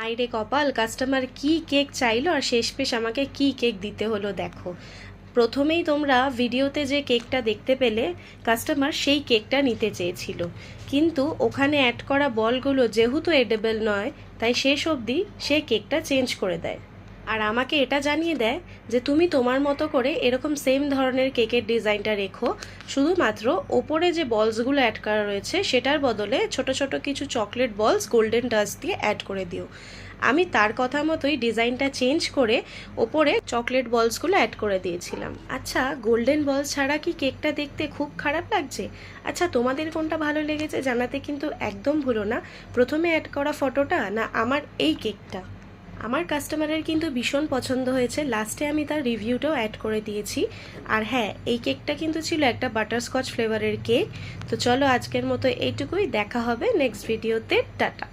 আইরে কপাল, কাস্টমার কি কেক চাইলো আর শেষমেশ আমাকে কি কেক দিতে হলো দেখো। প্রথমেই তোমরা ভিডিওতে যে কেকটা দেখতে পেলে, কাস্টমার সেই কেকটা নিতে চেয়েছিল, কিন্তু ওখানে অ্যাড করা বলগুলো যেহেতু এডেবল নয়, তাই শেষ অবধি সে কেকটা চেঞ্জ করে দেয়। আর আমাকে এটা জানিয়ে দেয় যে তুমি তোমার মতো করে এরকম সেম ধরনের কেকের ডিজাইনটা রেখো, শুধুমাত্র ওপরে যে বলসগুলো অ্যাড করা রয়েছে সেটার বদলে ছোট ছোট কিছু চকলেট বলস গোল্ডেন ডাস্ট দিয়ে অ্যাড করে দিও। আমি তার কথা মতোই ডিজাইনটা চেঞ্জ করে ওপরে চকলেট বলসগুলো অ্যাড করে দিয়েছিলাম। আচ্ছা, গোল্ডেন বলস ছাড়া কি কেকটা দেখতে খুব খারাপ লাগছে? আচ্ছা, তোমাদের কোনটা ভালো লেগেছে জানাতে কিন্তু একদম ভুলো না। প্রথমে অ্যাড করা ফটোটা না আমার এই কেকটা? আমার কাস্টমারের কিন্তু ভীষণ পছন্দ হয়েছে, লাস্টে আমি তার রিভিউটাও অ্যাড করে দিয়েছি। আর হ্যাঁ, এই কেকটা কিন্তু ছিল একটা বাটারস্কচ ফ্লেভারের কেক। তো চলো আজকের মতো এইটুকুই, দেখা হবে নেক্সট ভিডিওতে। টাটা।